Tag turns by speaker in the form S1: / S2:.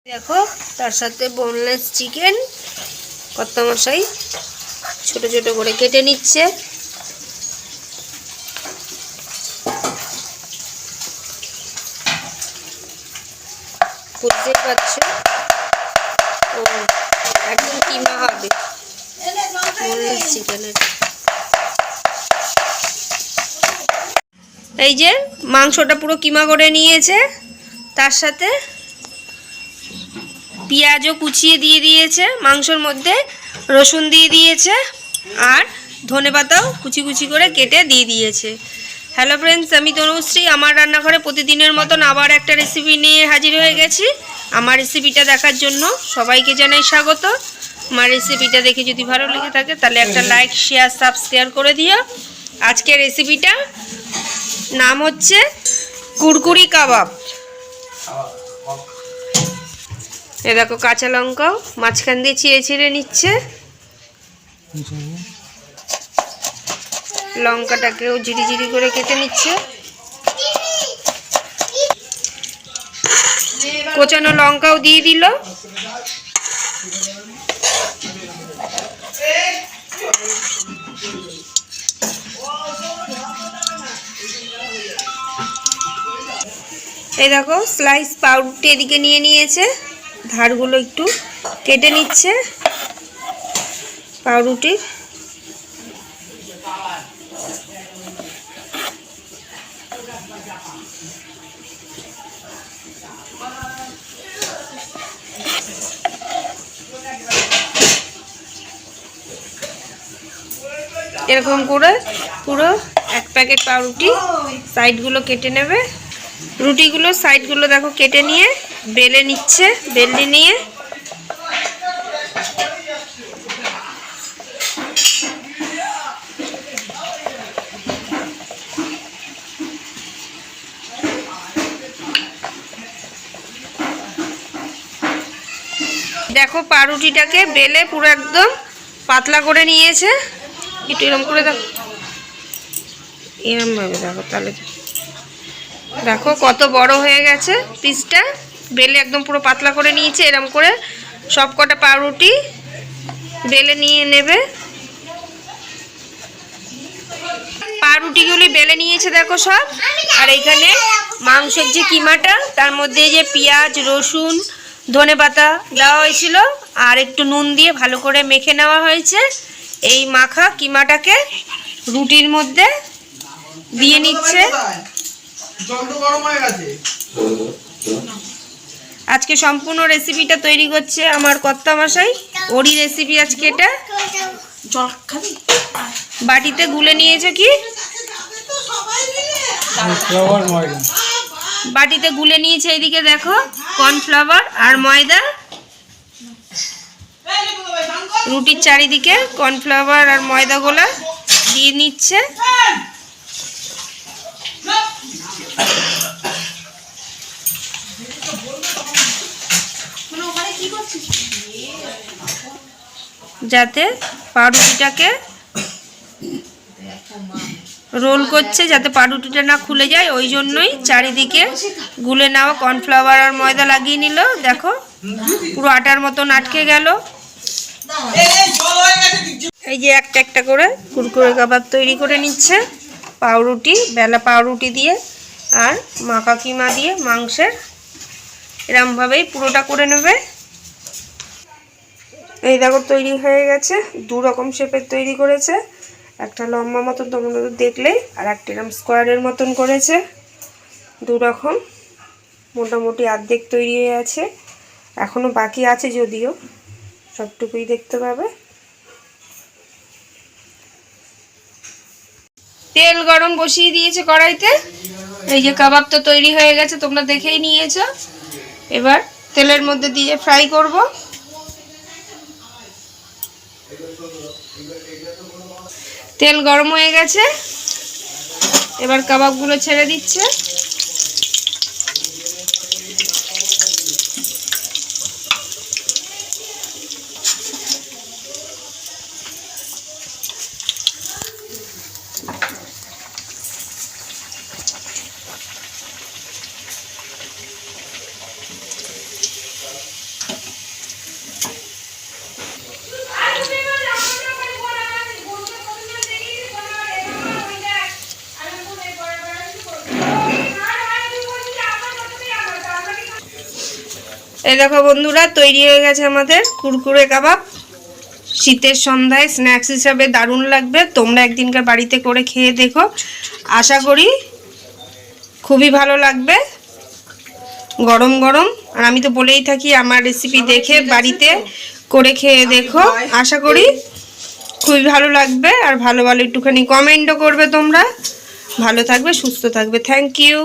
S1: দেখো তার সাথে বোনলেস চিকেন কর্তামশাই ছোট ছোট করে কেটে নিচ্ছে। বুঝতে পারছো ও একদম কিমা হবে বোনলেস চিকেনের। এই যে মাংসটা পুরো কিমা করে নিয়েছে, তার সাথে পেঁয়াজও কুচিয়ে দিয়ে দিয়েছে, মাংসর মধ্যে রসুন দিয়ে দিয়েছে, আর ধনেপাতাও কুচি কুচি করে কেটে দিয়ে দিয়েছে। হ্যালো ফ্রেন্ডস, আমি তনুশ্রী। আমার রান্নাঘরে প্রতিদিনের মতন আবার একটা রেসিপি নিয়ে হাজির হয়ে গেছি। আমার রেসিপিটা দেখার জন্য সবাইকে জানাই স্বাগত। আমার রেসিপিটা দেখে যদি ভালো লেগে থাকে তাহলে একটা লাইক, শেয়ার, সাবস্ক্রাইব করে দিও। আজকের রেসিপিটা নাম হচ্ছে কুরকুরি কাবাব। এ দেখো কাঁচা লঙ্কাও মাঝখান দিয়ে চিড়ে চিড়ে নিচ্ছে, লঙ্কাটাকেও ঝিরি ঝিরি করে কেটে নিচ্ছে। কোচানো লঙ্কাও দিয়ে দিল। এই দেখো স্লাইস পাউরুটি এদিকে নিয়ে নিয়েছে, ধারগুলো একটু কেটে নিচ্ছে পাউরুটির। এরকম করে পুরো এক প্যাকেট পাউরুটি সাইডগুলো কেটে নেবে। রুটিগুলো সাইডগুলো দেখো কেটে নিয়ে বেলে নিচ্ছে, বেলনি নিয়ে। দেখো পাউরুটিটাকে বেলে পুরো একদম পাতলা করে নিয়েছে। একটু এরকম করে দেখো, এরকম ভাবে দেখো, তাহলে দেখো কত বড় হয়ে গেছে পিসটা। বেলে একদম পুরো পাতলা করে নিয়েছে। এরকম করে সব কটা পাউরুটি বেলে নিয়ে নেবে। পাউরুটিগুলি বেলে নিয়েছে দেখো সব। আর এইখানে মাংসের যে কিমাটা, তার মধ্যে যে পেঁয়াজ, রসুন, ধনেপাতা দেওয়া হয়েছিল আর একটু নুন দিয়ে ভালো করে মেখে নেওয়া হয়েছে। এই মাখা কিমাটাকে রুটির মধ্যে দিয়ে নিচ্ছে। আজকে সম্পূর্ণ রেসিপিটা তৈরি করছে আমার কর্তামশাই। ওরই রেসিপি আজকে এটা। বাটিতে গুলে নিয়েছে কি, বাটিতে গুলে নিয়েছে। এইদিকে দেখো কর্নফ্লাওয়ার আর ময়দা, রুটির চারিদিকে কর্নফ্লাওয়ার আর ময়দাগুলো দিয়ে নিচ্ছে। যাতে পাউরুটিটাকে রোল করছে, যাতে পাউরুটিটা না খুলে যায়, ওই জন্যই চারিদিকে গুলে নেওয়া কর্নফ্লাওয়ার আর ময়দা লাগিয়ে নিল। দেখো পুরো আটার মতন আটকে গেল। এই যে একটা একটা করে কুরকুরে কাবাব তৈরি করে নিচ্ছে পাউরুটি, বেলা পাউরুটি দিয়ে আর মাখা কিমা দিয়ে মাংসের। এরমভাবেই পুরোটা করে নেবে। এই দেখো তৈরি হয়ে গেছে। দু রকম শেপের তৈরি করেছে, একটা লম্বা মতন তোমরা দেখলেই, আর একটা এরকম স্কোয়ারের মতন করেছে। দু রকম মোটামুটি অর্ধেক তৈরি হয়ে আছে, এখনো বাকি আছে, যদিও সবটুকুই দেখতে পাবে। তেল গরম বসিয়ে দিয়েছে কড়াইতে। এই যে কাবাব তো তৈরি হয়ে গেছে, তোমরা দেখেই নিয়েছো। এবার তেলের মধ্যে দিয়ে ফ্রাই করব। তেল গরম হয়ে গেছে, এবার কাবাবগুলো ছেড়ে দিচ্ছে। এই দেখো বন্ধুরা, তৈরি হয়ে গেছে আমাদের কুরকুরে কাবাব। শীতের সন্ধ্যায় স্ন্যাক্স হিসাবে দারুণ লাগবে। তোমরা একদিনকার বাড়িতে করে খেয়ে দেখো, আশা করি খুবই ভালো লাগবে গরম গরম। আর আমি তো বলেই থাকি আমার রেসিপি দেখে বাড়িতে করে খেয়ে দেখো, আশা করি খুবই ভালো লাগবে। আর ভালো ভালো একটুখানি কমেন্টও করবে তোমরা। ভালো থাকবে, সুস্থ থাকবে। Thank you.